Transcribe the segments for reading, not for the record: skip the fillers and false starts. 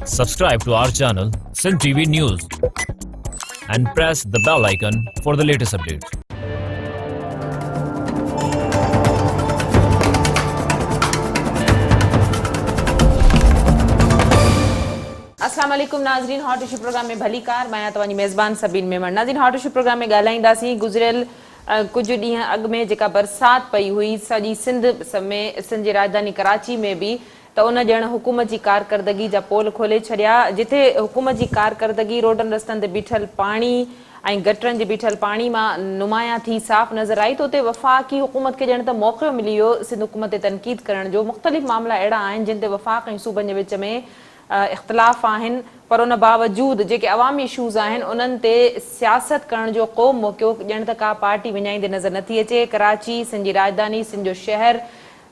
Subscribe to our channel, Sin TV News, and press the bell icon for the latest updates. अस्सलाम वालेकुम नाज़रीन, hot issue programme में भली car मैं तव्हांजी मेज़बान सबीन मेमन। नाज़रीन, हॉट इशू प्रोग्राम में ॻाल्हाईंदासीं गुज़िरियल कुछ ॾींहं अॻु में जेका बरसात पई हुई सॼी सिंध जी राजधानी कराची में बि, त उन ॼण हुकूमत जी कारकर्दगी जा पोल खोले छॾिया। जिथे हुकूमत जी कारकर्दगी रोडनि रस्तनि ते बीठल पाणी ऐं गटरनि जे बीठल पाणी मां नुमायां थी साफ़ नज़र आई, त उते वफ़ाक़ी हुकूमत खे ॼण त मौक़ो मिली वियो सिंध हुकूमत ते तनक़ीद करण जो। मुख़्तलिफ़ मामला अहिड़ा आहिनि जिन ते वफ़ाक़ ऐं सूबनि जे विच में इख़्तिलाफ़ आहिनि, पर उन बावजूद जेके अवामी इशूज़ आहिनि उन्हनि ते सियासत करण जो को मौक़ो ॼण त का पार्टी विञाईंदे नज़र नथी अचे। कराची सिंध जी राजधानी, सिंध जो शहर,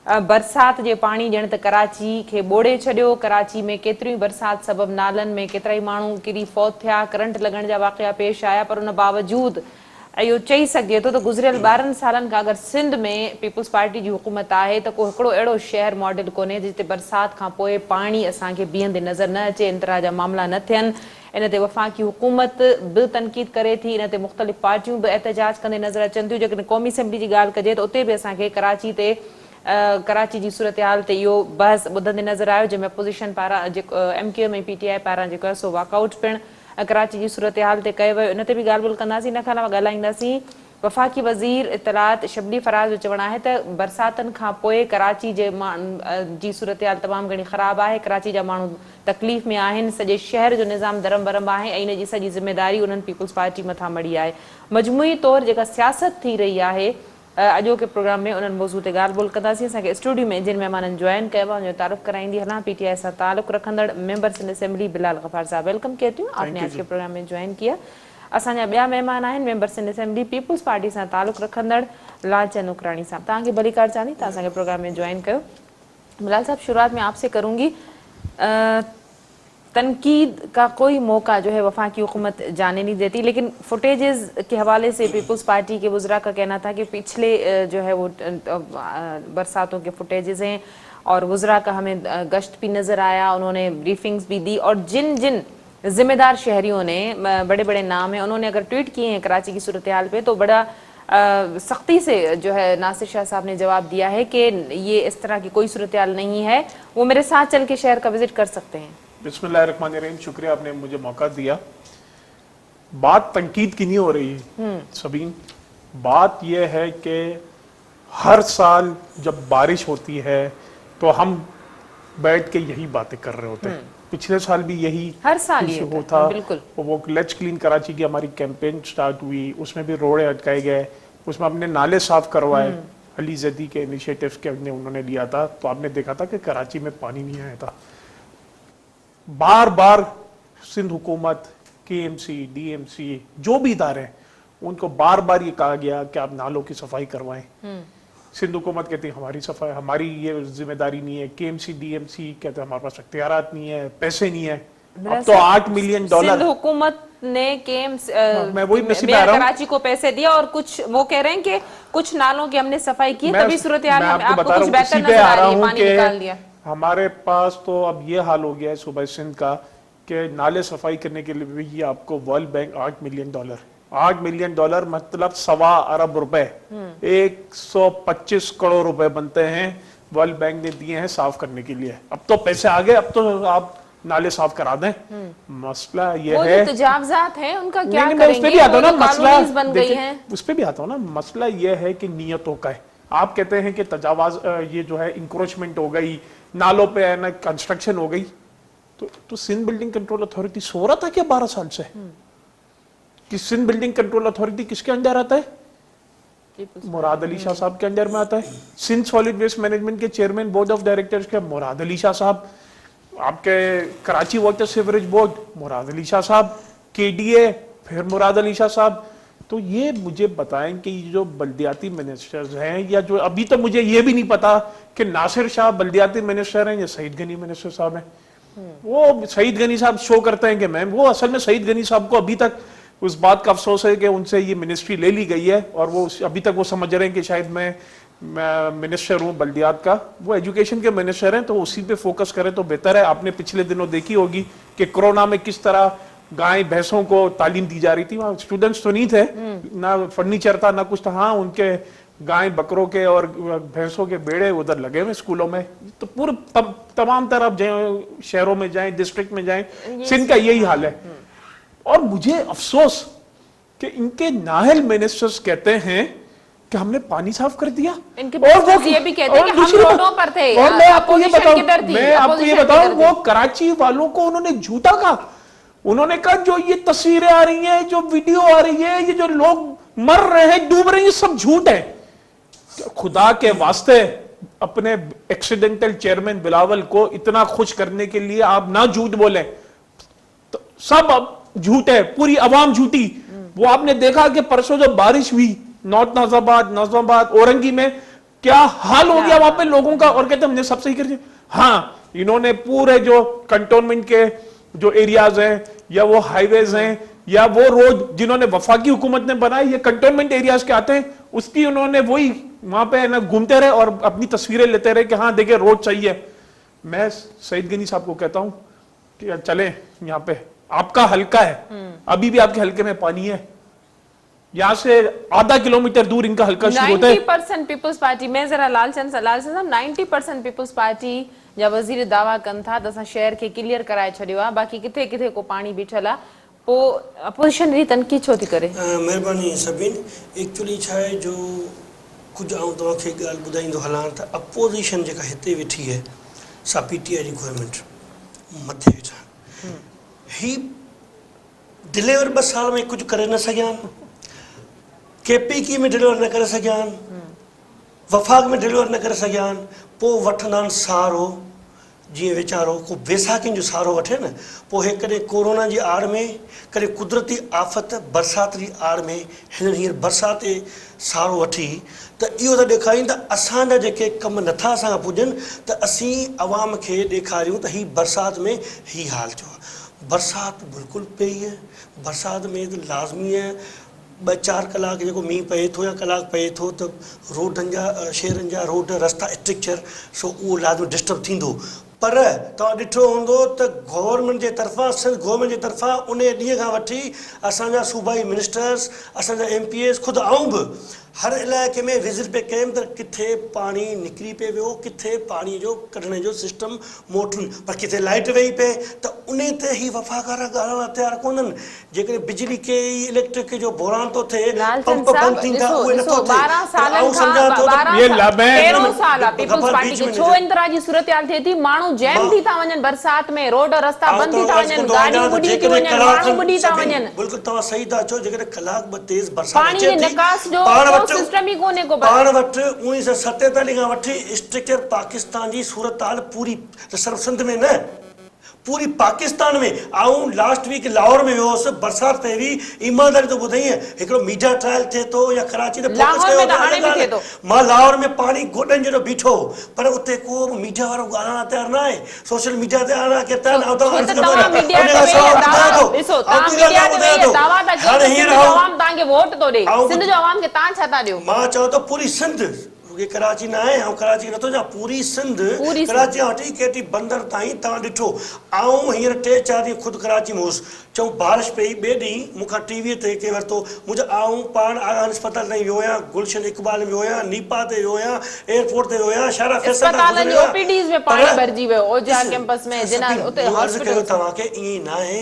बरसात जे पाणी ॼण त कराची खे ॿोड़े छॾियो। कराची में केतिरियूं बरसात सबबु नालनि में केतिरा ई माण्हू किरी फौत थिया, करंट लॻण जा वाक़िया पेश आया, पर उन बावजूद इहो चई सघिजे थो त गुज़िरियल 12 सालनि खां अगरि सिंध में पीपुल्स पार्टी जी हुकूमत आहे त को हिकिड़ो अहिड़ो शहर मॉडल कोन्हे जिते बरसात खां पोइ पाणी असांखे बीहंदे नज़र न अचे, इंतिरा जा मामला न थियनि। इन ते वफ़ाक़ी हुकूमत बि तनक़ीद करे थी, इन ते मुख़्तलिफ़ पार्टियूं बि एहतजाज कंदे नज़र अचनि थियूं। जेकॾहिं क़ौमी असेंबली जी ॻाल्हि कजे त उते बि असांखे कराची जी सूरत हाल ते इहो बहस ॿुधंदे नज़र आयो, जंहिंमें अपोज़िशन पारां जेको MQM ऐं PTI पारां जेको आहे सो वॉकआउट पिणु कराची जी सूरत हाल ते कयो वियो। इन ते बि ॻाल्हि ॿोल कंदासीं। इन खां अलावा ॻाल्हाईंदासीं वफ़ाक़ी वज़ीर इत्तलात शबली फराज़ जो चवणु आहे त बरसातनि खां पोइ कराची जे जी सूरत हाल तमामु घणी ख़राबु आहे। कराची जा माण्हू तकलीफ़ में आहिनि, सॼे शहर जो निज़ाम दरम बरम आहे ऐं इन जी सॼी ज़िमेदारी उन्हनि पीपुल्स पार्टी मथां मड़ी आहे। मजमूई तौरु जेका सियासत थी रही आहे अॼोके प्रोग्राम में उन्हनि मौज़ू ते ॻाल्हि ॿोल कंदासीं। असांखे स्टूडियो में जिन महिमाननि जॉइन कयो आहे उनजो तारुफ़ कराईंदी हलां। PTI सां ताल्लुक़ रखंदड़ मेंबर सिंध असेंबली बिलाल गफ़ार साहब, वेलकम कहती हूँ, आपने आज के प्रोग्राम में ज्वाइन किया। असांजा ॿिया महिमान आहिनि member Sindh assembly peoples party सां ताल्लुक़ रखंदड़ लालचंद नुकरानी साहब। तव्हांखे भली कार चांदी, तव्हां असांखे प्रोग्राम में ज्वाइन कयो। बिलाल साहब, शुरुआत में आपसे करूँगी। तनकीद का कोई मौका जो है वफाकी हुकूमत जाने नहीं देती, लेकिन फुटेजेस के हवाले से पीपुल्स पार्टी के वुज़रा का कहना था कि पिछले जो है वो बरसातों के फुटेजेस हैं और वुज़रा का हमें गश्त भी नज़र आया, उन्होंने ब्रीफिंग्स भी दी और जिन जिन ज़िम्मेदार शहरियों ने बड़े बड़े नाम हैं उन्होंने अगर ट्वीट किए हैं कराची की सूरत हाल पे तो बड़ा सख्ती से जो है नासिर शाह साहब ने जवाब दिया है कि ये इस तरह की कोई सूरत हाल नहीं है, वो मेरे साथ चल के शहर का विजिट कर सकते हैं। बिस्मिल्लाहिर्रहमानिर्रहीम, शुक्रिया आपने मुझे मौका दिया। बात तनकीद की नहीं हो रही सबीन, बात यह है कि हर साल जब बारिश होती है तो हम बैठ के यही बातें कर रहे होते हैं। पिछले साल भी यही हर साल ये था। बिल्कुल। वो लेट्स क्लीन कराची की हमारी कैंपेन स्टार्ट हुई, उसमें भी रोड़े अटकाए गए, उसमें हमने नाले साफ करवाए, अली जदी के इनिशिएटिव के उन्होंने लिया था। तो आपने देखा था कि कराची में पानी नहीं आया था। बार बार सिंध हुकूमत, KMC, DMC जो भी इदारे हैं उनको बार बार ये कहा गया कि आप नालों की सफाई करवाएं। सिंध हुकूमत कहती है हमारी सफाई, हमारी ये जिम्मेदारी नहीं है। KMC, DMC कहते हैं हमारे पास इख्तियारात नहीं है, पैसे नहीं है। अब तो $8 मिलियन सिंध हुकूमत ने मैं वही मेयर कराची को पैसे दिया और कुछ वो कह रहे हैं कि कुछ नालों की हमने सफाई की, तभी सूरत हाल आपको कुछ बेहतर नजर आ रही है, पानी निकाल दिया। हमारे पास तो अब ये हाल हो गया है सूबा सिंध का कि नाले सफाई करने के लिए भी आपको वर्ल्ड बैंक $8 मिलियन मतलब $1.25 अरब रुपए, 125 करोड़ रुपए बनते हैं, वर्ल्ड बैंक ने दिए हैं साफ करने के लिए। अब तो पैसे आ गए, अब तो आप नाले साफ करा दें। मसला ये है वो तजावजात हैं उनका क्या नहीं, करेंगे? उस पे भी आता हूं ना मसला, बन गई हैं। उस पे भी आता हूं ना। मसला ये है कि नियतों का है। आप कहते हैं कि तजावाज ये जो है इंक्रोचमेंट हो गई, नालों पे है ना कंस्ट्रक्शन हो गई, तो सिंध बिल्डिंग कंट्रोल अथॉरिटी सो रहा था क्या 12 साल से कि सिंध बिल्डिंग कंट्रोल अथॉरिटी किसके अंडर आता है? मुराद अली शाह साहब के अंडर में आता है। सिंध सॉलिड वेस्ट मैनेजमेंट के चेयरमैन बोर्ड ऑफ डायरेक्टर्स के मुराद अली शाह साहब, आपके Karachi water sewerage board Murad Ali Shah साहब, KDA फिर मुराद अली शाह साहब। तो ये मुझे बताएं कि जो बल्दियाती मिनिस्टर्स हैं, या जो अभी तो मुझे ये भी नहीं पता कि नासिर शाह बल्दियाती मिनिस्टर हैं या सईद गनी मिनिस्टर साहब हैं। वो सईद गनी साहब शो करते हैं कि मैम, वो असल में सईद गनी साहब को अभी तक उस बात का अफसोस है कि उनसे ये मिनिस्ट्री ले ली गई है और वो अभी तक वो समझ रहे हैं कि शायद मैं मैं मिनिस्टर हूँ बल्दियात का, वो एजुकेशन के मिनिस्टर हैं, तो उसी पे फोकस करें तो बेहतर है। आपने पिछले दिनों देखी होगी कि कोरोना में किस तरह गाय भैंसों को तालीम दी जा रही थी। वहाँ स्टूडेंट्स तो नहीं थे, ना फर्नीचर था ना कुछ था, हाँ उनके गाय बकरों के और भैंसों के बेड़े उधर लगे हुए स्कूलों में। तो पूरे तमाम तरफ जाए, शहरों में जाएं, डिस्ट्रिक्ट में जाएं, सिंध का यही हाल है। और मुझे अफसोस कि इनके नाहल मिनिस्टर्स कहते हैं कि हमने पानी साफ कर दिया, इनके वो ये भी कहते हैं कि हम रोडों पर थे। और मैं आपको ये बताऊं वो कराची वालों को उन्होंने झूठा कहा। उन्होंने कहा जो ये तस्वीरें आ रही हैं, जो वीडियो आ रही है, ये जो लोग मर रहे हैं, डूब रहे हैं, ये सब झूठ है। खुदा के वास्ते अपने एक्सीडेंटल चेयरमैन बिलावल को इतना खुश करने के लिए आप ना झूठ बोले, तो सब अब झूठ है, पूरी आवाम झूठी। वो आपने देखा कि परसों जब बारिश हुई नॉर्थ नाजिबाबाद औरंगी में क्या हाल हो गया वहां पे लोगों का, और कहते हमने सब सही कर दिया। हाँ, इन्होंने पूरे जो कंटोनमेंट के जो एरियाज हैं या वो हाईवेज हैं या वो रोड जिन्होंने वफाकी हुकूमत ने बनाए, ये कंटोनमेंट एरियाज के आते हैं, उसकी उन्होंने वही वहां पे ना घूमते रहे और अपनी तस्वीरें लेते रहे कि हाँ देखिए रोड चाहिए। मैं सईद गनी साहब को कहता हूं कि चले, यहाँ पे आपका हल्का है, अभी भी आपके हल्के में पानी है, यहाँ से आधा किलोमीटर दूर इनका हल्का शुरू होता है। 90% पीपल्स पार्टी में जरा लालचंद साहब 90% पीपल्स पार्टी जा वज़ीर दावा कनि था त असां शहर खे क्लियर कराए छॾियो आहे, बाक़ी किथे किथे को पाणी बीठल आहे, पोइ अपोजिशन जी तनक़ीद छो थी करे? महिरबानी सभिन, एक्चुअली छा आहे जो कुझु आउं तव्हांखे ॻाल्हि ॿुधाईंदो हलां त अपोजिशन जेका हिते वेठी आहे सा पीटीआई जी गवर्नमेंट मथे वेठा ही डिलीवर 2 साल में कुझु करे न सघिया आहिनि, केपीकी में डिलीवर न करे सघिया आहिनि, वफ़ाक में डिलीवर न करे सघिया आहिनि, पोइ वठंदा आहिनि सहारो। जीअं वीचारो को बैसाखियुनि जो सहारो वठे न, पोइ हे कॾहिं कोरोना जी आड़ में, कॾहिं कुदरती आफ़त बरसाति जी आड़ में, हिन हींअर बरसाति सहारो वठी, त इहो त ॾेखारीनि त असांजा जेके कम नथा असांखां पुॼनि त असीं अवाम खे ॾेखारियूं त हीअ बरसाति में ही हाल थियो आहे। बरसाति बिल्कुलु पई आहे, बरसाति में त लाज़मी आहे 2-4 कलाक जेको मींहुं पए थो या कलाक पए थो त रोडनि जा शहरनि जा रोड रस्ता स्ट्रक्चर सो उहो लाज़मी डिस्टर्ब थींदो। पर तव्हां ॾिठो हूंदो त गवर्नमेंट जे तरफ़ां, सिंध गवर्नमेंट जे तरफ़ां उन ॾींहं खां वठी असांजा सूबाई मिनिस्टर्स, असांजा MPs, ख़ुदि आऊं बि हर इलाइक़े में विज़िट पे कयमि त किथे पाणी निकिरी पे वियो, किथे पाणी जो कढण जो सिस्टम मोटरूं, पर किथे लाइट वेही पे त उन ते ही वफ़ाकार ॻाल्हाइण तयारु कोन्हनि। जेकॾहिं बिजली के इलेक्ट्रिक जो बहिरान थो थिए, पंप बंदि थींदा, उहे नथो थिए। 12 सालनि आऊं सम्झां थो त ये लाभ है। 13 साल आहे पीपल्स पार्टी खे, छो इन तरह जी सूरत-हाल थिए थी? माण्हू जैम थी था वञनि बरसाति में, रोड रस्ता बंदि थी था वञनि, गाॾियूं ॿुॾी थियूं वञनि, माण्हू ॿुॾी था वञनि। बिल्कुलु तव्हां सही था चओ, जेकॾहिं कलाक ॿ तेज़ बरसाति पाणी जे निकास जो सिस्टम ई कोन्हे को। पाण वटि 1947 खां वठी स्ट्रक्चर पाकिस्तान जी सूरत-हाल पूरी सिर्फ़ सिंध में न, पूरी पाकिस्तान में। आऊं लास्ट वीक लाहौर में वियो हुउसि, बरसाति पई हुई, ईमानदारी तो ॿुधाई हिकिड़ो मीडिया ट्रायल थिए थो या कराची ते फोकस कयो, मां लाहौर में पाणी गोॾनि जहिड़ो बीठो, पर उते को बि मीडिया वारो ॻाल्हाइण तयारु न आहे, सोशल मीडिया ते आणा के तयारु न। मां चवां थो पूरी सिंध, कराची न आहे, ऐं कराची नथो चवां, पूरी सिंध, कराची वठी केटी बंदर ताईं तव्हां ॾिठो। आऊं हींअर 3-4 ॾींहं ख़ुदि कराची में हुउसि, चऊं बारिश पई, ॿिए ॾींहुं मूंखां टीवीअ ते के वरितो, मुंहिंजो आऊं पाण आगान अस्पताल ताईं वियो आहियां, गुलशन इकबाल में वियो आहियां, नीपा ते वियो आहियां, एयरपोर्ट ते वियो आहियां, शारा फैसल तव्हांखे ईअं न आहे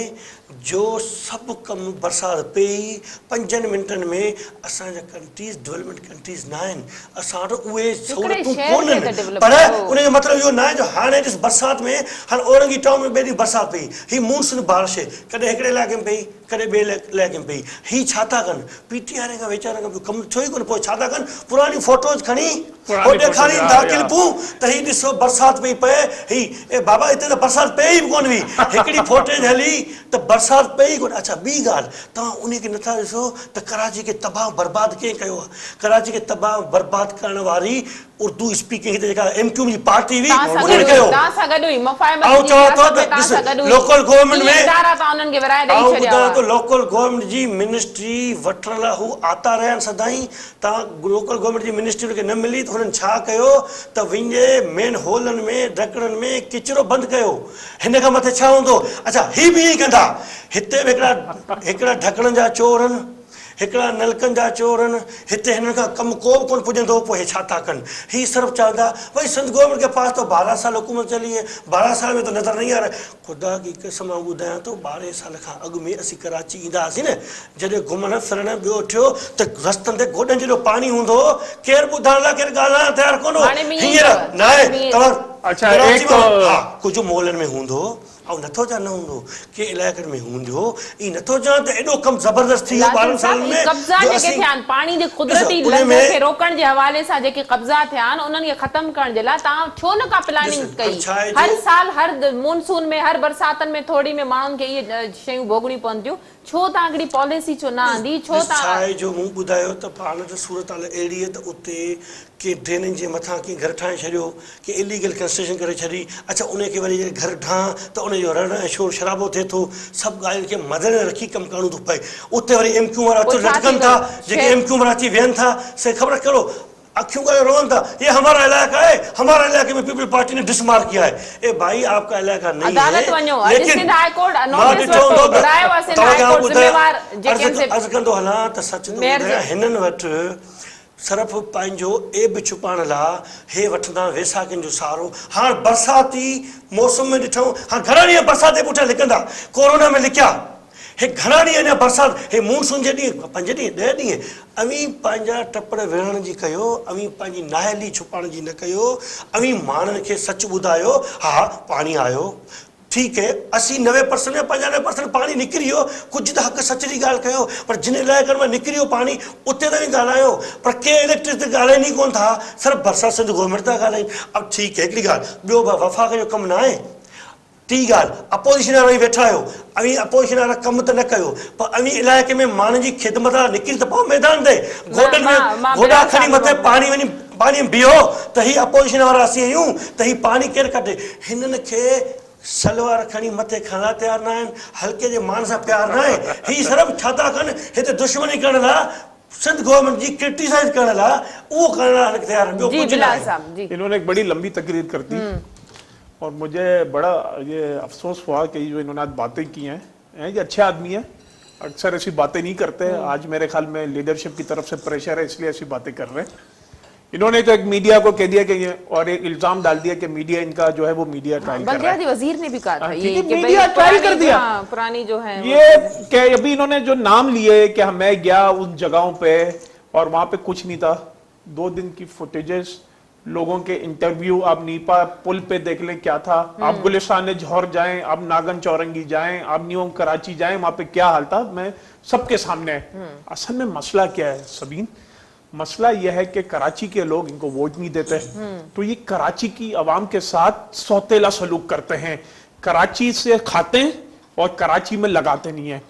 जो सभु कमु बरसाति पई 5 मिंटनि में। असांजा कंट्रीज़ डेवलपमेंट कंट्रीज़ न आहिनि, असां वटि उहे सहूलियतूं कोन्हनि, पर उनजो मतिलबु इहो न आहे जो हाणे ॾिस बरसाति में, हाणे औरंगी टाउन में ॿिए ॾींहुं बरसाति पई, हीअ मूनसून बारिश कॾहिं हिकिड़े इलाइक़े में पई, कॾहिं ॿिए इलाइक़े में पई। हीअ छा था कनि? पीटीआर खां वीचारनि खां कमु थियो ई कोन्हे, पोइ छा था कनि? पुराणी फोटोज़ खणी ॾेखारीनि था क्लिपूं त हीअ ॾिसो बरसाति पई पए, हीअ ए बाबा हिते त बरसाति पई बि कोन हुई, हिकिड़ी फोटेज हली त बरसाति पई कोन। अच्छा ॿी ॻाल्हि, तव्हां उन खे नथा ॾिसो त कराची खे तबाह बर्बाद कंहिं कयो आहे? कराची खे तबाह बर्बाद करण वारी उर्दू स्पीकिंग जेका MQ जी पार्टी हुई उन्हनि कयो। लोकल गवर्नमेंट में लोकल गवर्नमेंट जी मिनिस्ट्री वठण लाइ हू आता रहिया आहिनि सदाईं। तव्हां लोकल गवर्नमेंट जी मिनिस्ट्री खे न मिली त हुननि छा कयो त विञे मेन होलनि में ढकणनि में किचिरो बंदि कयो। हिन खां मथे छा हूंदो? अच्छा ही बि ईअं कंदा, हिते बि हिकिड़ा ढकणनि जा चोर आहिनि, हिकिड़ा नलकनि जा चोर आहिनि, हिते हिननि खां कमु को बि कोन पुॼंदो, पोइ हे छा था कनि? ही सिर्फ़ु चवंदा भई सिंध गवर्नमेंट के पास तो 12 साल हुकूमत चली है, 12 साल में तो नज़र नहीं आ रहा। ख़ुदा की कसम ॿुधायां तो 12 साल खां अॻु में असीं कराची ईंदा हुआसीं न, जॾहिं घुमण फिरण ॿियो थियो त रस्तनि ते गोॾनि जेॾो पाणी हूंदो हो, केरु ॿुधण लाइ केरु ॻाल्हाइण तयारु कोन हो। हींअर न आहे तव्हां कुझु मॉलनि में हूंदो ऐं नथो जा न हूंदो, के इलाइक़नि में हूंदो, ई नथो जा त एॾो कमु ज़बरदस्त थी वियो 12 सालनि में। कब्ज़ा जेके थिया आहिनि पाणी जे कुदरती लंघर खे रोकण जे हवाले सां जेके कब्ज़ा थिया आहिनि उन्हनि खे ख़तम करण जे लाइ तव्हां छो न का प्लानिंग कई? हर साल हर मॉनसून में हर बरसातनि में थोड़ी में माण्हुनि खे इहे शयूं भोगणी पवंदियूं, छो तव्हां हिकिड़ी पॉलिसी छो न आंदी? छो तव्हां छा आहे जो मूं ॿुधायो त पाण त सूरत हाल अहिड़ी आहे त उते के ड्रेननि जे मथां कंहिं घर ठाहे छॾियो, के इलीगल कंस्ट्रक्शन करे छॾी। अच्छा उनखे वरी घर ठां त उनजो रण ऐं शोर शराबो थिए थो, सभु ॻाल्हियुनि खे मदर में रखी कमु करणो थो पए। उते वरी MQ वारा लटकनि था, जेके MQ वारा अची वेहनि था, से ख़बर करो अखियों का रोन था, ये हमारा इलाका है, हमारे इलाके में पीपल पार्टी ने डिसमार्क किया है। ए भाई आपका इलाका नहीं है, लेकिन अर्ज़ कंदो हलां त सच तो हिननि वटि सिर्फ़ु पंहिंजो एब छुपाइण लाइ हे वठंदा वेसाखियुनि जो सहारो। हाणे बरसाती मौसम में ॾिठूं, हाणे घणा ॾींहं बरसाति जे पुठियां लिखंदा, कोरोना में लिखिया, हे घणा ॾींहं अञा बरसाति, हे मानसून जे ॾींहं 5 ॾींहं 10 ॾींहं अवी पंहिंजा टपड़ विढ़ण जी कयो, अवी पंहिंजी नाहेली छुपाइण जी न कयो, अवी माण्हुनि खे सच ॿुधायो। हा पाणी आयो, ठीक है, 80-90% में 95% पानी निकिरी वियो, कुझु त हक़ सच जी ॻाल्हि कयो, पर जिन इलाइक़नि में निकिरी वियो पानी उते त बि ॻाल्हायो, पर के इलेक्ट्रिक त ॻाल्हाइनि ई कोन था, सिर्फ़ु बरसाति सिंध गवर्नमेंट था ॻाल्हाइनि। अब ठीक है, हिकिड़ी ॻाल्हि ॿियो वफ़ाक़ जो कमु न आहे। टी ॻाल्हि अपोज़िशन वारा वेठा आहियो, अवी अपोज़िशन वारा कमु त न कयो, पर अवी इलाइक़े में माण्हुनि जी ख़िदमत लाइ निकिरी त पाओ मैदान ते, गोॾनि में गोॾा खणी मथे पाणी वञी पाणी बीहो त ही अपोज़िशन वारा असीं आहियूं त ही पाणी केरु कढे? हिननि खे सलवार खणी मथे खणण तयारु न आहिनि, हल्के जे मान सां प्यार न आहे। ही सिर्फ़ु छा था कनि, हिते दुश्मनी करण लाइ सिंध गवर्नमेंट जी क्रिटिसाइज करण लाइ उहो करण लाइ तयार आहिनि, ॿियो कुझु न आहे। इन्होंने एक बड़ी लंबी तकरीर कर दी और मुझे बड़ा ये अफसोस हुआ कि जो इन्होंने आज बातें की हैं, ये अच्छे आदमी हैं, अक्सर ऐसी बातें नहीं करते। आज मेरे ख्याल में लीडरशिप की तरफ से प्रेशर है, इसलिए ऐसी बातें कर रहे हैं। इन्होंने तो एक मीडिया को कह दिया कि ये, और एक इल्जाम डाल दिया कि मीडिया इनका जो है वो मीडिया ट्रायल कर रहा है। वजीर ने भी कहा था ये कि मीडिया ट्रायल कर दिया, पुरानी जो है ये क्या अभी इन्होंने जो नाम लिए कि मैं गया उन जगहों पे और वहां पे कुछ नहीं था। 2 दिन की फुटेजेस, लोगों के इंटरव्यू, आप नीपा पुल पे देख लें क्या था, आप गुलिस्तान जौहर जाएं, आप नागन चौरंगी जाएं, आप न्यू कराची जाएं, वहां पे क्या हाल था, मैं सबके सामने है। असल में मसला क्या है सबीन, मसला यह है कि कराची के लोग इनको वोट नहीं देते, तो ये कराची की आवाम के साथ सौतेला सलूक करते हैं, कराची से खाते हैं और कराची में लगाते नहीं है।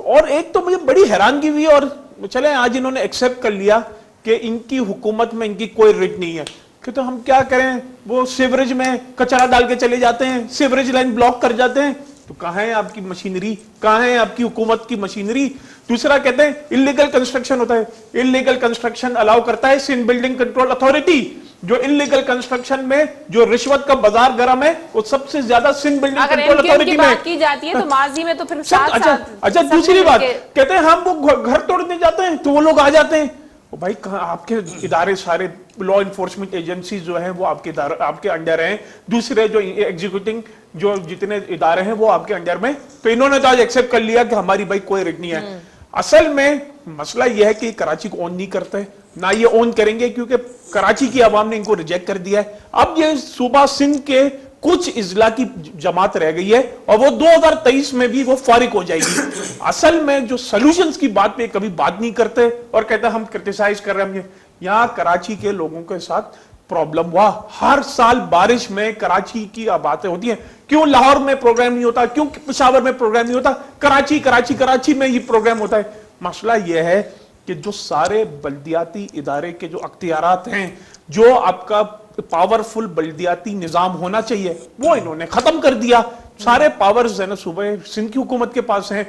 और एक तो मुझे बड़ी हैरानगी हुई, और चले आज इन्होंने एक्सेप्ट कर लिया कि इनकी हुकूमत में इनकी कोई रिट नहीं है, कि तो हम क्या करें, वो सीवरेज में कचरा डाल के चले जाते हैं, सीवरेज लाइन ब्लॉक कर जाते हैं, तो कहाँ है आपकी मशीनरी, कहाँ है आपकी हुकूमत की मशीनरी? दूसरा कहते हैं इलीगल कंस्ट्रक्शन होता है, इलीगल कंस्ट्रक्शन अलाउ करता है सिंध बिल्डिंग कंट्रोल अथॉरिटी, जो इलीगल कंस्ट्रक्शन में जो रिश्वत का बाजार गरम है वो सबसे ज्यादा सिंध बिल्डिंग कंट्रोल अथॉरिटी में की जाती है, तो माजी में तो फिर अच्छा दूसरी बात कहते हैं हम वो घर तोड़ने जाते हैं तो वो लोग आ जाते हैं। भाई कहाँ आपके इदारे सारे लॉ इन्फोर्समेंट एजेंसी जो है वो आपके अंडर हैं, दूसरे जो एग्जीक्यूटिंग जो जितने इदारे हैं वो आपके अंडर में, तो इन्होंने तो आज एक्सेप्ट कर लिया कि हमारी भाई कोई रिट नहीं है। असल में मसला यह है कि कराची को ओन नहीं करते, ना ये ओन करेंगे, क्योंकि कराची की आवाम ने इनको रिजेक्ट कर दिया है। अब ये सूबा सिंध के कुछ इजला की जमात रह गई है और वो 2023 में भी वो फारिग हो जाएगी। असल में जो सॉल्यूशंस की बात पे कभी बात नहीं करते और कहते हम क्रिटिसाइज कर रहे हैं। यहाँ कराची के लोगों के साथ प्रॉब्लम हुआ। हर साल बारिश में कराची की बातें होती हैं, क्यों लाहौर में प्रोग्राम नहीं होता, क्यों पेशावर में प्रोग्राम नहीं होता, कराची में ये प्रोग्राम होता है। मसला यह है कि जो सारे बल्दियाती इदारे के जो अख्तियारात हैं, जो आपका पावरफुल बल्दियाती निजाम होना चाहिए, वो इन्होंने खत्म कर दिया। सारे पावर्स है ना सुबह सिंध की हुकूमत के पास हैं।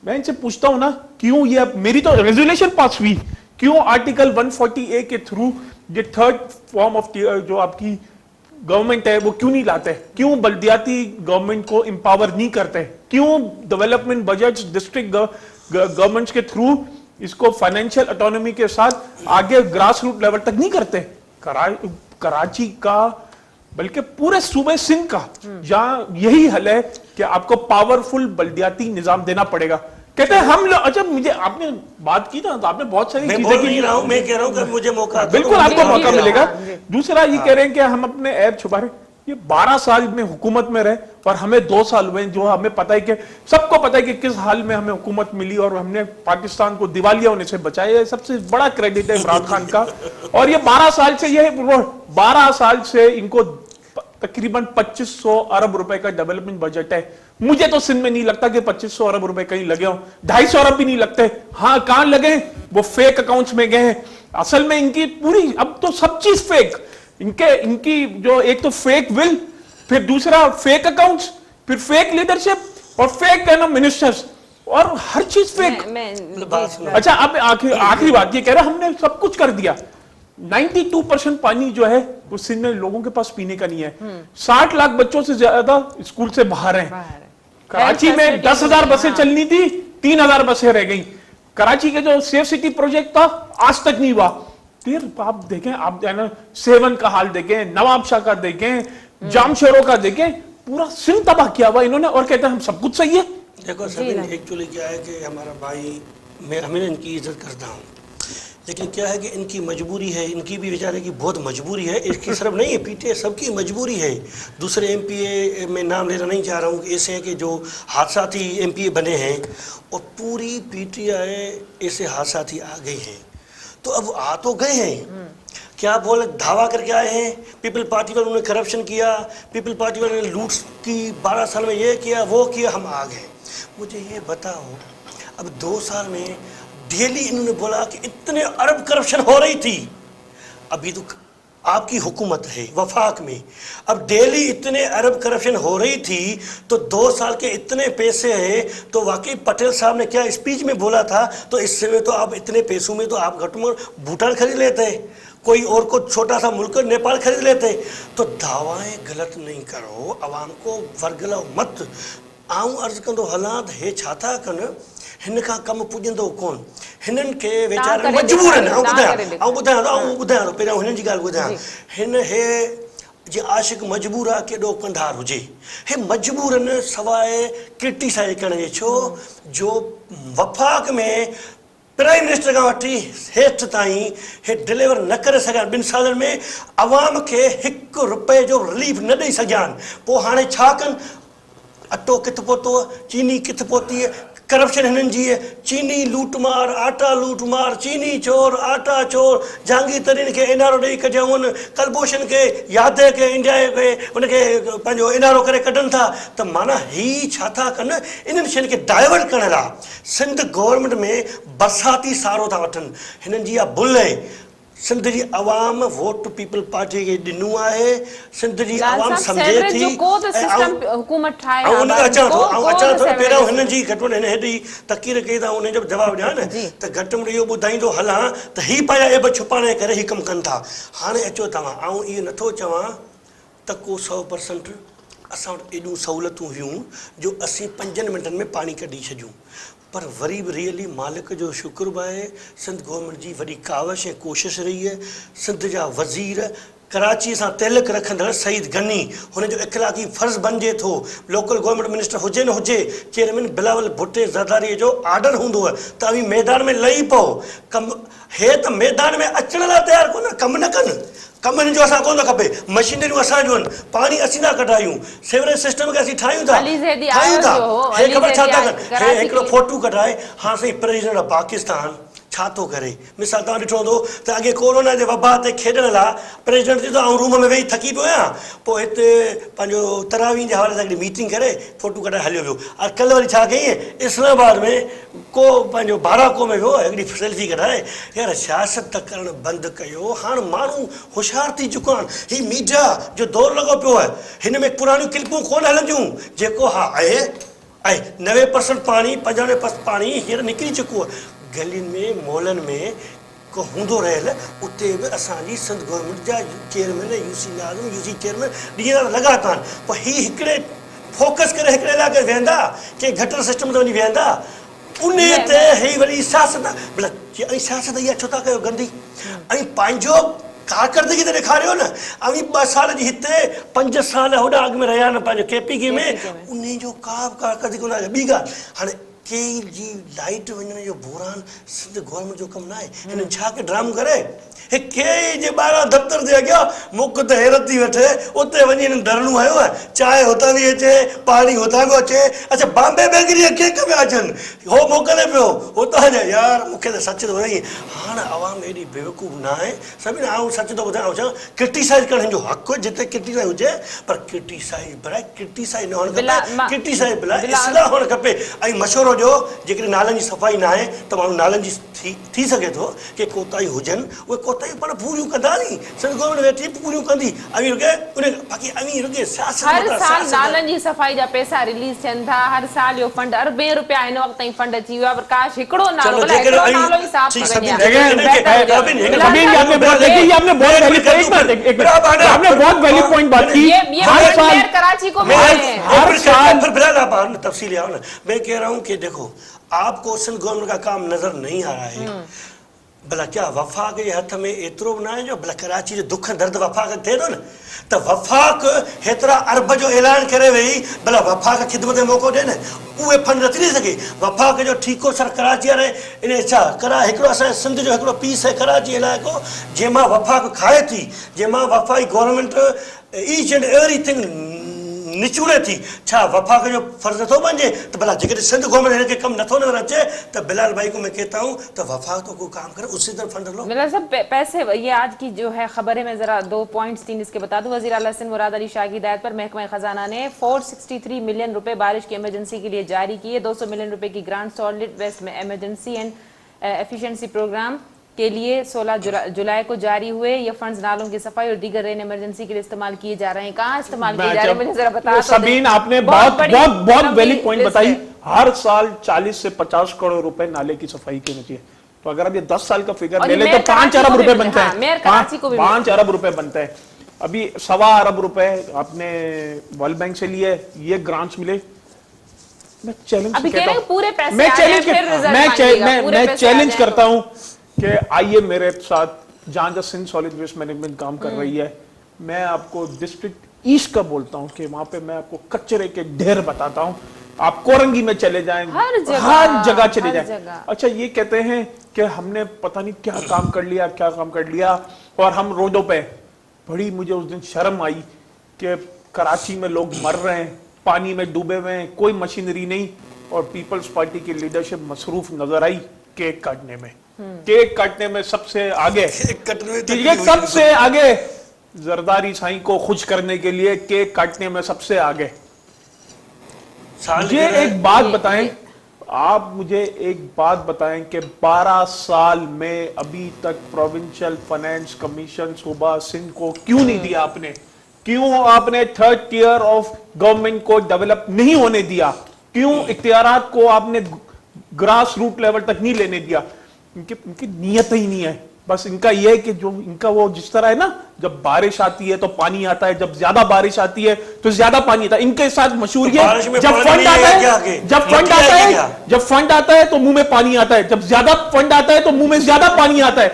मैं इनसे पूछता हूं ना, क्यों ये मेरी तो रेजोल्यूशन पास हुई, क्यों आर्टिकल 140A के थ्रू ये थर्ड फॉर्म ऑफ जो आपकी गवर्नमेंट है वो क्यों नहीं लाते, क्यों बल्दियाती गवर्नमेंट को एम्पावर नहीं करते, क्यों डेवलपमेंट बजट्स डिस्ट्रिक्ट गवर्नमेंट्स के थ्रू इसको फाइनेंशियल ऑटोनॉमी के साथ आगे ग्रास रूट लेवल तक नहीं करते। कराची का बल्कि पूरे सूबे सिंध का जहां यही हल है कि आपको पावरफुल बल्दियाती निजाम देना पड़ेगा। कहते हैं हम लोग, अच्छा मुझे आपने बात की ना तो आपने बहुत सारी चीजें की। मैं कह रहा हूं कि मुझे मौका बिल्कुल आपको मौका मिलेगा। दूसरा ये कह रहे हैं कि हम अपने ऐप छुपा रहे, ये 12 साल में हुकूमत में रहे और हमें 2 साल हुए, जो हमें पता है कि सबको पता है कि किस हाल में हमें हुकूमत मिली और हमने पाकिस्तान को दिवालिया होने से बचाया। सबसे बड़ा क्रेडिट है इमरान खान का। और ये 12 साल से, ये 12 साल से इनको तकरीबन 2500 अरब रुपए का डेवलपमेंट बजट है। मुझे तो सिंध में नहीं लगता कि 2500 अरब रुपए कहीं लगे हों, 250 अरब भी नहीं लगते। हाँ कहां लगे, वो फेक अकाउंट्स में गए हैं। असल में इनकी पूरी अब तो सब चीज फेक, इनकी जो एक तो फेक विल, फिर दूसरा फेक अकाउंट्स, फिर फेक लीडरशिप और फेक है ना मिनिस्टर्स, और हर चीज फेक। अच्छा अब आखिरी बात ये कह रहा, हमने सब कुछ कर दिया। 92% पानी जो है वो सिंध में लोगों के पास पीने का नहीं है। 60 लाख बच्चों से ज्यादा स्कूल से बाहर हैं। कराची में 10,000 बसें चलनी थी, 3,000 बसें रह गई। कराची के जो सेफ सिटी प्रोजेक्ट था आज तक नहीं हुआ। फिर आप देखें, आप सेवन का हाल देखें, नवाब शाह का देखें, जामशोरों का देखें, पूरा सिंध तबाह किया हुआ इन्होंने, और कहते हैं हम सब कुछ सही है। देखो सबिन, एक्चुअली क्या है कि हमारा भाई, मैं हमें इनकी इज्जत करता हूँ, लेकिन क्या है कि इनकी मजबूरी है, इनकी भी बेचारे की बहुत मजबूरी है। इसकी सिर्फ नहीं है, पीटीआई सबकी मजबूरी है। दूसरे एमपीए में नाम लेना नहीं चाह रहा हूँ, ऐसे हैं कि जो हादसाती एमपीए बने हैं और पूरी पीटीआई ऐसे हादसाती आ गई है। तो अब आ तो गए हैं, क्या बोले दावा करके आए हैं, पीपल पार्टी वालों ने करप्शन किया, पीपल पार्टी वालों ने लूट की, 12 साल में ये किया वो किया, हम आ गए। मुझे ये बताओ, अब 2 साल में डेली इन्होंने बोला कि इतने अरब करप्शन हो रही थी। अभी तो आपकी हुकूमत है वफाक में, अब डेली इतने अरब करप्शन हो रही थी, तो 2 साल के इतने पैसे हैं। तो वाकई पटेल साहब ने क्या स्पीच में बोला था, तो इस समय तो आप इतने पैसों में तो आप घटमोड़ भूटान खरीद लेते, कोई और को छोटा सा मुल्क नेपाल खरीद लेते। तो दावाएं गलत नहीं करो, आवाम को वर्गलाओ मत। आऊं अर्ज कंदो हालात हे छा था कन, हिन खां कमु पुॼंदो कोन, हिननि खे वीचारनि मजबूर आहिनि। ॿुधायां थो पहिरियों हिननि जी ॻाल्हि ॿुधायां। हिन हे जे आशिक़ मजबूर आहे, केॾो कंधार हुजे, हे मजबूर आहिनि सवाइ क्रिटिसाइज़ करण जे। छो जो वफ़ाक में प्राइम मिनिस्टर खां वठी हेठि ताईं हे डिलीवर न करे सघिया 2 सालनि में, आवाम खे 1 रुपए जो रिलीफ न ॾेई सघिया आहिनि। पोइ हाणे छा कनि, अटो किथे पहुतो, चीनी किथे पहुती है, करप्शन हिननि जी है, चीनी लूटमार, आटा लूटमार, चीनी चोर, आटा चोर, जहांगीर तरीन खे एनआरओ ॾेई कढिया हुअनि, कलभूषण खे, यादव खे, इंडिया खे उनखे पंहिंजो एनआरओ करे कढनि था। त माना ही छा था कनि, इन्हनि शयुनि खे डाइवर्ट करण लाइ सिंध गवर्नमेंट में बरसाती सारो था वठनि। हिननि जी इहा भुल आहे। सिंध जी आवाम वोट पीपल पार्टी खे ॾिनो आहे, सिंध जी आवाम सम्झे थी। अचां थो पहिरियों हिन जी घटि में हेॾी तकीर कई था, उनजो जवाबु ॾियां न, त घटि में इहो ॿुधाईंदो हलां त ही पंहिंजा एब छुपाणे करे ही कमु कनि था। हाणे अचो तव्हां, आऊं इहो नथो चवां त को 100% असां वटि एॾियूं सहूलियतूं हुयूं जो असीं 5 मिंटनि में पाणी कढी छॾियूं, पर वरी बि रियली मालिक जो शुक्र बि आहे। सिंध गवर्नमेंट जी वॾी कावश ऐं कोशिशि रही आहे। सिंध जा वज़ीर कराची सां तइल्लुक़ रखंदड़ सईद गनी, हुनजो इख़लाक़ी फ़र्ज़ बणिजे थो, लोकल गवर्नमेंट मिनिस्टर हुजे न हुजे, चेयरमैन बिलावल भुट्टे ज़रदारीअ जो आर्डर हूंदो आहे त अवी मैदान में लही पओ। कमु हे त मैदान में अचण लाइ तयारु कोन, कमु न कनि। कमु हिन जो असां कोन थो खपे, मशीनरियूं असांजूं आहिनि, पाणी असीं था कढायूं, सेवरेज सिस्टम खे असीं ठाहियूं था। हे ख़बर छा था कनि, हे हिकिड़ो फोटू कढाए, हा साईं प्रेसिडेंट ऑफ पाकिस्तान, छा थो करे मिसाल तव्हां ॾिठो हूंदो त अॻे कोरोना जे वबा ते खेॾण लाइ प्रेसिडेंट चयो ऐं रूम में वेही थकी पियो आहियां पोइ हिते पंहिंजो तरावीह जे हवाले सां हिकिड़ी मीटिंग करे फोटू कढाए हलियो वियो और कल्ह वरी छा कई इस्लामाबाद में को पंहिंजो बाराको में वियो हिकिड़ी सेल्फी कढाए यार सियासत त करणु बंदि कयो हाणे माण्हू होशियारु थी चुका आहिनि हीउ मीडिया जो दौरु लॻो पियो आहे हिन में पुराणियूं क्लिपूं कोन हलंदियूं जेको हा आहे ऐं 90% पाणी 95% पाणी हींअर निकिरी चुको आहे गलियुनि में मॉलनि में को हूंदो रहियल उते बि असांजी सिंध गवर्नमेंट जा chairman UC Nazim UC chairman ॾींहं लॻा कान पोइ हीअ हिकिड़े फोकस करे हिकिड़े इलाइक़े वेहंदा कंहिं गटर सिस्टम ते वञी वेहंदा उन ते ही वरी सियासत भला ऐं सियासत इहा छो था कयो गंदी ऐं पंहिंजो कारकर्दगी त ॾेखारियो न ऐं 2 साल जी हिते 5 साल होॾा अॻु में रहिया न पंहिंजो केपीके में उन जो का बि कारकर्दगी कोन आहे ॿी ॻाल्हि हाणे कई जी लाइट वञण जो बुरान सिंध गवर्नमेंट जो कमु न आहे हिननि छा के ड्रामो करे कई जे ॿाहिरां दफ़्तर जे अॻियां मुख त हैरत थी वेठे उते वञी हिननि धरणो आयो आहे चांहि हुतां बि अचे पाणी हुतां बि अचे अच्छा बॉम्बे बेकरी कंहिं पिया अचनि हो मोकिले पियो हुतां जा यार मूंखे त सच थो वणे हाणे आवाम एॾी बेवकूफ़ न आहे सभिनी आउं सच थो ॿुधायां छा क्रिटिसाइज़ करण जो हक़ु जिते क्रिटिसाइज़ हुजे पर क्रिटिसाइज़ बलाए क्रिटिसाइज़ न हुअणु खपे क्रिटिसाइज़ बलाए इस्लाह हुअणु खपे ऐं मशवरो ॾियो जेकॾहिं नालनि जी सफ़ाई न आहे त माण्हू नालनि जी थी सघे थो कि कोताही हुजनि उहे कोताही पाण पूरियूं कंदा नी सिंध गवर्नमेंट वेठी पूरियूं कंदी अमीर रुके उन बाक़ी अमीर रुके हर साल नालनि जी सफ़ाई जा पैसा रिलीज़ थियनि था हर साल जो फंड अरबे रुपया हिन वक़्त ताईं फंड अची वियो आहे पर काश हिकिड़ो नालो नालो ई साफ़ कराची को तफसील आओ ना मैं कह रहा हूँ कि देखो आपको सिंध गवर्नमेंट का काम नजर नहीं आ रहा है भला क्या वफ़ाक़ जे हथ में एतिरो बि न आहे जो भला कराची जो दुख दर्द वफ़ाक़ थिए थो न त वफ़ाक़ हेतिरा अरब जो ऐलान करे वेई भला वफ़ाक़ ख़िदमत में मौक़ो ॾिए न उहे फंड नथी ॾेई सघे वफ़ाक़ जो ठीको सर कराची वारे इन छा करा हिकिड़ो असांजे सिंध जो हिकिड़ो पीस आहे कराची इलाइक़ो जंहिंमां वफ़ाक़ खाए थी जंहिंमां वफ़ाक़ी गवर्नमेंट ईच एंड एवरीथिंग निचूड़े थी छा वफ़ाक़ जो फर्ज़ नथो बणिजे त भला जेकॾहिं सिंध गवर्नमेंट हिनखे कमु नथो नज़र अचे त बिलाल भाई को मैं कहता हूँ त वफ़ाक़ तो कोई काम करे उसी तरह फंड लो बिलाल साहब पैसे ये आज की जो है खबर है मैं जरा 2 पॉइंट्स 3 इसके बता दूं वज़ीर आला सिंध मुराद अली शाह की हिदायत पर महकमा खजाना ने 463 मिलियन रुपए बारिश की इमरजेंसी के लिए जारी किए 200 मिलियन रुपए की ग्रांट सॉलिड वेस्ट में इमरजेंसी एंड एफिशिएंसी प्रोग्राम के लिए 16 जुलाई को जारी हुए ये फंड्स नालों की सफाई और दीगर रेन इमरजेंसी के लिए इस्तेमाल किए जा रहे हैं कहाँ इस्तेमाल किए जा रहे हैं मुझे जरा बता सबीन आपने बहुत वैलिड पॉइंट बताई हर साल 40 से 50 करोड़ रुपए नाले की सफाई की चाहिए तो अगर अब ये 10 साल का फिगर ले ले तो 5 अरब रुपए बनता है 5 अरब रुपए बनता है अभी 1.25 अरब रुपए आपने वर्ल्ड बैंक से लिए ये ग्रांट्स मिले मैं चैलेंज करता हूं कि आइए मेरे साथ जहां जहां सिंध सॉलिड वेस्ट मैनेजमेंट काम कर रही है मैं आपको डिस्ट्रिक्ट ईस्ट का बोलता हूं कि वहां पे मैं आपको कचरे के ढेर बताता हूं आप कोरंगी में चले जाएं हर जगह चले जाएं अच्छा ये कहते हैं कि हमने पता नहीं क्या काम कर लिया और हम रोडों पे बड़ी मुझे उस दिन शर्म आई कि कराची में लोग मर रहे हैं पानी में डूबे हुए हैं कोई मशीनरी नहीं और पीपल्स पार्टी की लीडरशिप मसरूफ नजर आई केक काटने में सबसे आगे सबसे आगे जरदारी साईं को खुश करने के लिए केक काटने में सबसे आगे मुझे एक बात बताएं आप मुझे एक बात बताएं कि 12 साल में अभी तक प्रोविंशियल फाइनेंस कमीशन सूबा सिंध को क्यों नहीं दिया आपने क्यों आपने 3rd टियर ऑफ गवर्नमेंट को डेवलप नहीं होने दिया क्यों इख्तियारात को आपने ग्रास रूट लेवल तक नहीं लेने दिया इनकी नीयत ही नहीं है बस इनका यह है कि जो इनका वो जिस तरह है ना जब बारिश आती है तो पानी आता है जब ज्यादा बारिश आती है तो ज्यादा पानी आता है इनके साथ मशहूर है जब फंड आता है तो मुंह में पानी आता है जब ज्यादा फंड आता है तो मुंह में ज्यादा पानी आता है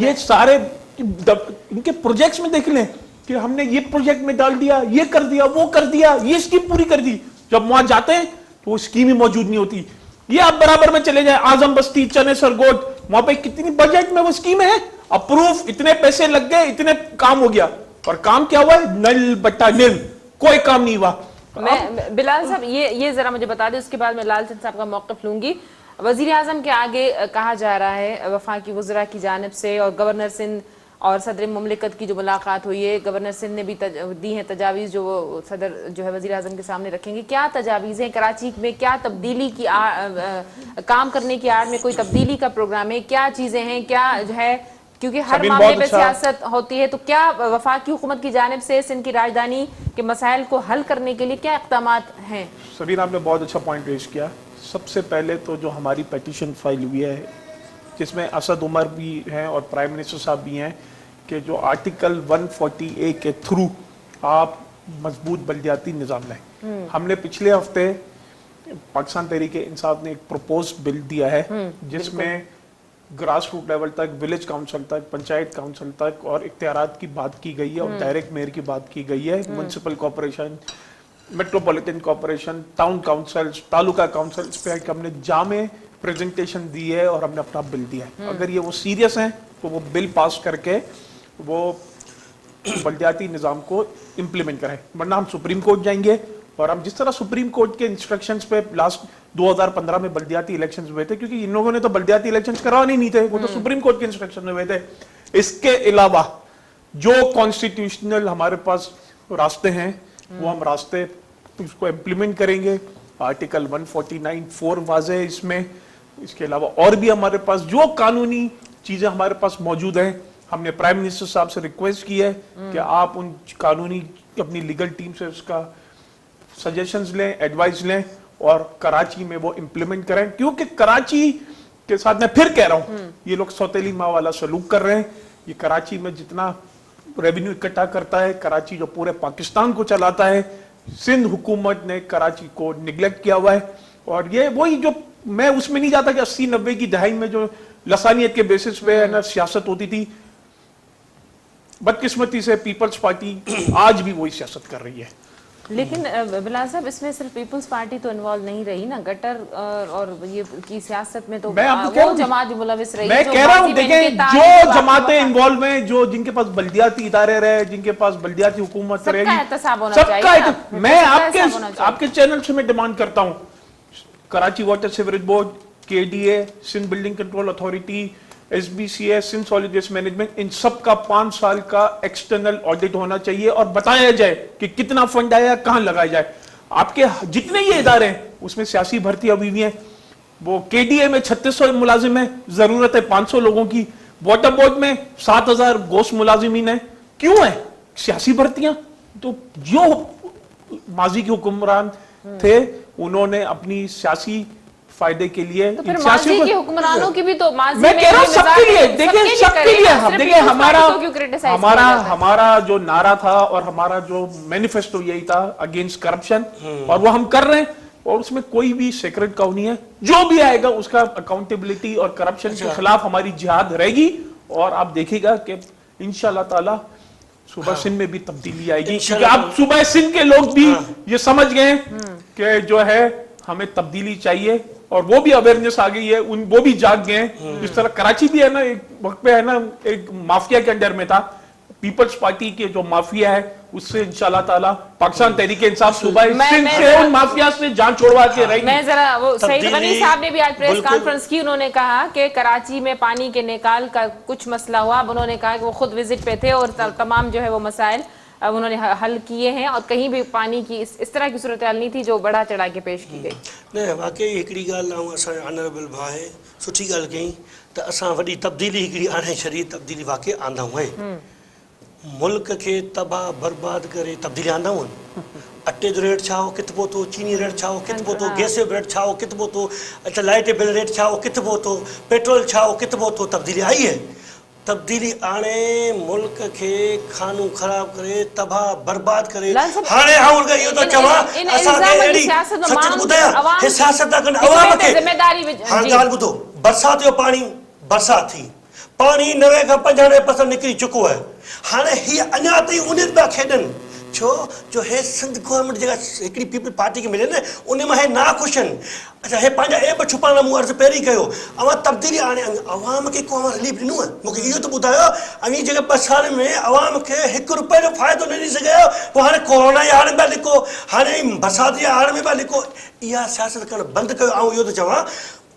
ये सारे इनके प्रोजेक्ट्स में देख लें कि हमने ये प्रोजेक्ट में डाल दिया ये कर दिया वो कर दिया ये स्कीम पूरी कर दी जब वहां जाते हैं तो वो स्कीम ही मौजूद नहीं होती ये आप बराबर में चले जाएं आजम बस्ती चने सरगोट वहां पे कितनी बजट में वो स्कीम है अप्रूव इतने पैसे लग गए इतने काम हो गया और काम क्या हुआ नल बट्टा नील कोई काम नहीं हुआ मैं बिलाल साहब ये जरा मुझे बता दें उसके बाद मैं लालचंद साहब का मौक़िफ़ लूंगी वज़ीर आज़म के आगे कहा जा रहा है वफाकी वज़रा की जानिब से, और गवर्नर सिंध और सदर मुमलिकत की जो मुलाकात हुई है, गवर्नर सिंध ने भी दी हैं तजावीज़ जो वो सदर जो है वज़ीर आज़म के सामने रखेंगे। क्या तजावीज़ हैं? कराची में क्या तब्दीली की काम करने की आड़ में कोई तब्दीली का प्रोग्राम है? क्या चीज़ें हैं, क्या जो है, क्योंकि हर मामले पे सियासत होती है, तो क्या वफाकी हुकूमत की जानिब से सिंध की राजधानी के मसाइल को हल करने के लिए क्या इक़दामात हैं? सबीर, आपने बहुत अच्छा पॉइंट रेज किया। सबसे पहले तो जो हमारी पेटिशन फाइल हुई है जिसमें असद उमर भी हैं और प्राइम मिनिस्टर साहब भी हैं कि जो आर्टिकल 140A के थ्रू आप मजबूत बल्दियाती निज़ाम लाएं। हमने पिछले हफ्ते पाकिस्तान तहरीक इंसाफ ने एक प्रपोज बिल दिया है जिसमें ग्रास रूट लेवल तक, विलेज काउंसिल तक, पंचायत काउंसिल तक और इख्तियारात की बात की गई है और डायरेक्ट मेयर की बात की गई है। Municipal corporation, metropolitan corporation, town councils, taluka councils पे हमने जामे प्रेजेंटेशन दी है और हमने अपना बिल दिया है। अगर ये वो सीरियस हैं तो वो बिल पास करके वो बल्दियाती निज़ाम को इम्प्लीमेंट करें, वरना हम सुप्रीम कोर्ट जाएंगे। और हम जिस तरह सुप्रीम कोर्ट के इंस्ट्रक्शंस पे लास्ट 2015 में बल्दियाती इलेक्शंस हुए थे, क्योंकि इन लोगों ने तो बल्दियाती इलेक्शंस करवाने नहीं थे, वो तो सुप्रीम कोर्ट के इंस्ट्रक्शन में हुए थे। इसके अलावा जो कॉन्स्टिट्यूशनल हमारे पास रास्ते हैं वो हम रास्ते उसको इम्प्लीमेंट करेंगे। आर्टिकल 149(4) वाज़े इसमें। इसके अलावा और भी हमारे पास जो कानूनी चीजें हमारे पास मौजूद हैं, हमने प्राइम मिनिस्टर साहब से रिक्वेस्ट की है कि आप उन कानूनी अपनी लीगल टीम से उसका सजेशंस लें, एडवाइस लें और कराची में वो इम्प्लीमेंट करें। क्योंकि कराची के साथ मैं फिर कह रहा हूं, ये लोग सौतेली माँ वाला सलूक कर रहे हैं। ये कराची में जितना रेवेन्यू इकट्ठा करता है, कराची जो पूरे पाकिस्तान को चलाता है, सिंध हुकूमत ने कराची को निगलेक्ट किया हुआ है। और ये वही जो मैं उसमें नहीं जाता कि 80-90 की दहाई में जो लसानियत के बेसिस पे है ना सियासत होती थी, बदकिस्मती से पीपल्स पार्टी आज भी वही सियासत कर रही है। लेकिन बिलाल साहब, इसमें सिर्फ पीपल्स पार्टी तो इन्वॉल्व नहीं रही ना, गटर और ये की सियासत में तो वो जमात जो मुलविस रही। मैं कह रहा हूं, देखें जो जमातें इन्वॉल्व हैं, जो जिनके पास बल्दियाती इदारे रहे, जिनके पास बल्दियाती हुकूमत रहेगी, सबका मैं आपके चैनल से मैं डिमांड करता हूं, Karachi water sewerage board, KDA, Sindh building control authority, SBCA, Sindh solid waste management, इन सब का 5 साल का एक्सटर्नल ऑडिट होना चाहिए और बताया जाए कि कितना फंड आया, कहां लगाया जाए। आपके जितने ये इदारे हैं उसमें सियासी भर्ती अभी भी है। वो KDA में 3600 मुलाजिम है, जरूरत है 500 लोगों की। वाटर बोर्ड में 7000 गोश्त मुलाजिमीन है। क्यों है? सियासी भर्तियां। तो जो माजी के हुक्मरान थे उन्होंने अपनी सियासी फायदे के लिए, तो फिर माजी के हुक्मरानों की भी तो माजी मैं कह रहा हूं सबके लिए, देखिए सबके लिए हम देखिए हमारा जो नारा था और हमारा जो मैनिफेस्टो यही था अगेंस्ट करप्शन, और वो हम कर रहे हैं और उसमें कोई भी सीक्रेट काउ नहीं है। जो भी आएगा उसका अकाउंटेबिलिटी और करप्शन के खिलाफ हमारी जिहाद रहेगी और आप देखिएगा कि इंशाल्लाह ताला सुबह सिंध में भी तब्दीली आएगी, क्योंकि आप सुबह सिंध के लोग भी ये समझ गए कि जो है हमें तब्दीली चाहिए और वो भी अवेयरनेस आ गई है, वो भी जाग गए हैं। जिस तरह कराची भी है ना, एक वक्त पे है ना एक माफिया के अंडर में था, पीपल्स पार्टी के जो माफिया है उससे इंशाल्लाह ताला पाकिस्तान तहरीक इंसाफ सुबह सिंध से उन माफिया से जान छोड़वा के रहेगी। मैं जरा वो सईद गनी साहब ने भी आज प्रेस कॉन्फ्रेंस की, उन्होंने कहा कि कराची में पानी के निकाल का कुछ मसला हुआ। अब उन्होंने कहा कि वो खुद विजिट पे थे और तमाम जो है वो मसाइल अब उन्होंने हल किए हैं और कहीं भी पानी की इस तरह की सूरत हाल नहीं थी जो बढ़ा चढ़ा के पेश की गई। न वाकई हिकिड़ी ॻाल्हि असांजे ऑनरेबल भाउ आहे सुठी ॻाल्हि कई त असां वॾी तब्दीली हिकिड़ी आणे छॾी, तब्दीली वाकई आंदाऊं आहे। मुल्क खे तबाह बर्बाद करे तब्दीली आंदाऊं आहिनि। अटे जो रेट छा हो किथे पहुतो, चीनी रेट छा हो किथे पहुतो, गैस जो रेट छा हो किथे पहुतो, अच्छा लाइट बिल रेट छा हो किथे पहुतो, पेट्रोल छा हो किथे पहुतो, तब्दीली आई है। तब्दीली आणे मुल्क के खानू खराब करे, तबाह बर्बाद करे। हाणे आउं इहो तो चवां असांखे एड़ी सच ॿुधायां हे सियासत था कनि अवाम खे ज़िम्मेदारी। हाणे ॻाल्हि ॿुधो, बरसात जो पाणी बरसात थी, पाणी 90 खां 95% निकिरी चुको आहे। हाणे हीअ अञा ताईं उन पिया खेॾनि छो जो हे सिंध गवर्नमेंट जेका हिकिड़ी पीपल पार्टी खे मिले न उन में हे नाख़ुशि आहिनि। अच्छा हे पंहिंजा एब छुपाइण मूं अर्ज़ु पहिरीं कयो, अवां तब्दीली आणे अवाम खे को रिलीफ ॾिनो आहे। मूंखे इहो त ॿुधायो अॻी जेके 2 साल में अवाम खे 1 रुपए जो फ़ाइदो न ॾेई सघियो, पोइ हाणे कोरोना जी आड़ में लिको, हाणे बरसाति जी आड़ में लिको। इहा सियासत करणु बंदि कयो। ऐं इहो त चवां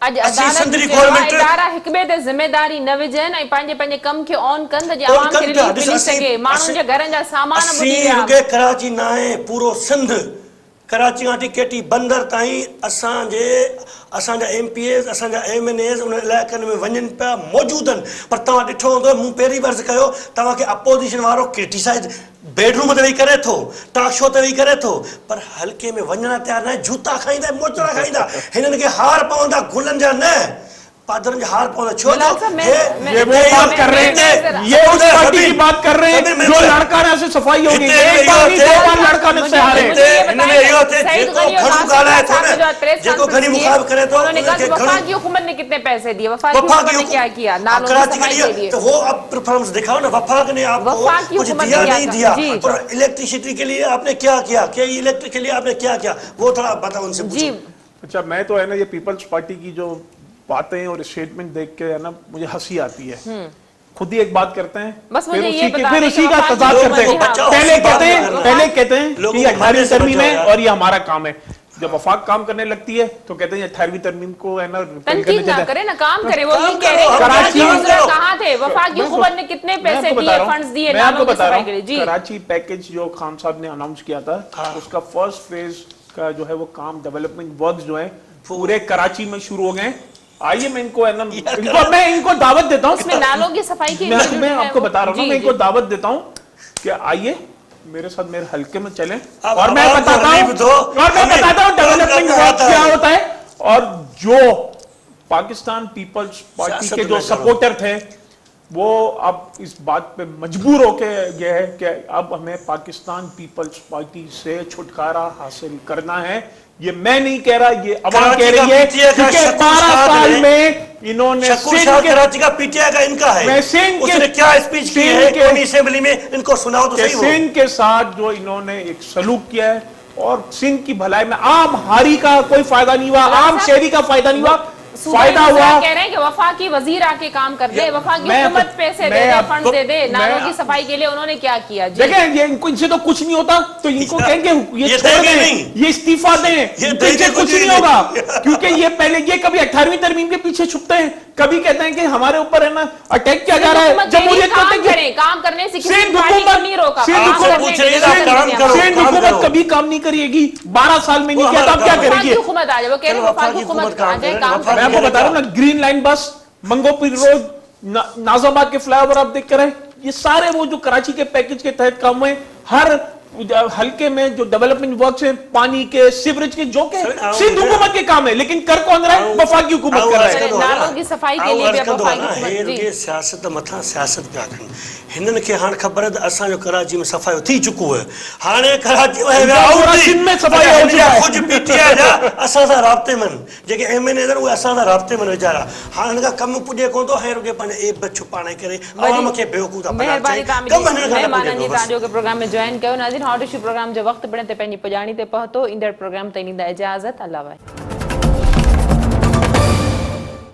अॼु असीं अदालत सिंध जी चयो आहे, गवर्नमेंट इदारा हिक ॿिए ते ज़िमेदारी न विझनि ऐं पंहिंजे पंहिंजे कम खे ऑन कनि त जीअं ऑन आवाम खे कनि पिया। रिलीफ मिली सघे, माण्हुनि जे घरनि जा सामान ॿुधी असीं विया। रुॻे कराची न आहे, पूरो सिंध, कराची खां वठी केटी बंदर ताईं असांजा MPAs, असांजा MNAs उन इलाइक़नि में वञनि पिया, मौजूद आहिनि। पर तव्हां ॾिठो हूंदो, मूं पहिरीं अर्ज़ु कयो, तव्हांखे अपोज़िशन वारो क्रिटिसाइज़ बेडरूम ते वेही करे थो, टॉक शो ते वेही करे थो, पर हल्के में वञण तयारु न आहे। जूता खाईंदा, मोचड़ा खाईंदा, हिननि खे हार पवंदा, गुलनि जा न, पादरनि जा हार पवंदा। छो बिलाल साहब, ये वो बात कर रहे हैं, ये उस पार्टी की बात कर रहे हैं जो लड़का ने से सफाई होगी, एक बार नहीं 2 बार लड़का ने से हारे। उन्होंने कहा कि वफाकी हुकूमत ने कितने पैसे दिए, वफाकी हुकूमत ने क्या किया नालों की सफाई के लिए? तो वो अब परफॉर्मेंस दिखाओ ना, वफाक ने आपको वफाक की कुछ हुकूमत दिया ने क्या नहीं किया? दिया, जी। और इलेक्ट्रिसिटी के लिए आपने क्या किया, क्या इलेक्ट्रिक के लिए आपने क्या किया, वो थोड़ा बताओ उनसे जी। पूछो। अच्छा, मैं तो है ना ये पीपल्स पार्टी की जो बातें और स्टेटमेंट देख के है ना मुझे हंसी आती है। खुद ही एक बात करते हैं, बस मुझे ये फिर बताने उसी कि का वफाक तजाद की करते हैं। हुकूमत पहले ने कहते हैं हाँ। कि ये 18वीं तरमीम है और ये हमारा काम है। जब वफाक काम करने लगती है तो कहते हैं 18वीं तरमीम को है ना तनकीद ना करे ना, काम करे। वो ये कह रहे हैं कराची कहाँ थे, वफाक की हुकूमत ने कितने पैसे दिए, फंड्स दिए मैं आपको नालों की बता रहा सफाई के लिए? हूँ, जी। कराची पैकेज जो खान साहब ने अनाउंस किया था, उसका फर्स्ट फेज का जो है वो काम डेवलपमेंट वर्क जो है पूरे कराची में शुरू हो गए। आइए मैं इनको है ना मैं इनको दावत देता हूँ, इसमें नालों की सफाई के मैं आपको बता रहा हूँ, मैं इनको दावत देता हूँ कि आइए मेरे साथ मेरे हल्के में चलें और मैं बताता हूँ डेवलपमेंट वर्क क्या होता है। और जो पाकिस्तान पीपल्स पार्टी के जो सपोर्टर थे वो अब इस बात पे मजबूर होके गए हैं कि अब हमें पाकिस्तान पीपल्स पार्टी से छुटकारा हासिल करना है। ये मैं नहीं कह रहा, ये अवाम कह रही है, क्योंकि 12 साल में इन्होंने कराची का PTI का इनका है, उसने क्या स्पीच की है असेंबली में, इनको सुनाओ तो सही। सिंध के साथ जो इन्होंने एक सलूक किया है और सिंध की भलाई में आम हारी का कोई फायदा नहीं हुआ, आम शहरी का फायदा नहीं हुआ, फायदा हुआ। कह रहे हैं कि वफाकी वजीर आके काम कर दे, वफाकी हुकूमत पैसे दे दे, फंड दे दे नालों की सफाई के लिए। उन्होंने क्या किया? देखें, ये इनसे तो कुछ नहीं होता, तो इनको कहेंगे ये छोड़ दें, ये इस्तीफा दें, इनसे कुछ नहीं होगा, क्योंकि ये पहले ये कभी 18वीं तरमीम के पीछे छुपते हैं, कभी कहते हैं कि हमारे ऊपर है ना अटैक किया जा रहा है। जमहूरियत काम करने से किसी पार्टी को नहीं रोका। सिंध हुकूमत कभी काम नहीं करेगी, 12 साल में नहीं किया, तो अब क्या करेगी? हुकूमत आ जाए, वो कह रहे हैं वफाकी हुकूमत आ जाए, काम मैं आपको बता रहा हूँ ना, ग्रीन लाइन बस, मंगोपीर रोड, नाजाबाद के फ्लाईओवर आप देख कर, ये सारे वो जो कराची के पैकेज के तहत काम हुए, हर हल्के में जो डेवलपमेंट वर्क है, पानी के, सीवरेज के, जो के सिंध हुकूमत के काम है, लेकिन कर कौन रहा है? वफाकी हुकूमत कर रहा है। नालों की सफाई के लिए भी वफाकी हुकूमत। जी, सियासत मथा सियासत पिया कनि। हिननि खे हाणे ख़बर है असांजो कराची में सफ़ाई थी चुको है, हाणे कराची में सफ़ाई कुझु PTI जा असां सां राब्ते में जेके MNA आहिनि उहे असां सां राब्ते में वीचारा, हाणे हिन खां कमु पुॼे कोन थो, हाणे रुॻे पंहिंजे एब छुपाणे करे आवाम खे बेवकूफ़ था बणाइनि। महिरबानी तव्हां जो प्रोग्राम में जॉइन कयो। नाज़रीन, हॉट इशू प्रोग्राम जो वक़्तु पिण ते पंहिंजी पुॼाणी ते पहुतो। ईंदड़ प्रोग्राम ते ॾींदा इजाज़त। अल्लाह वाहे।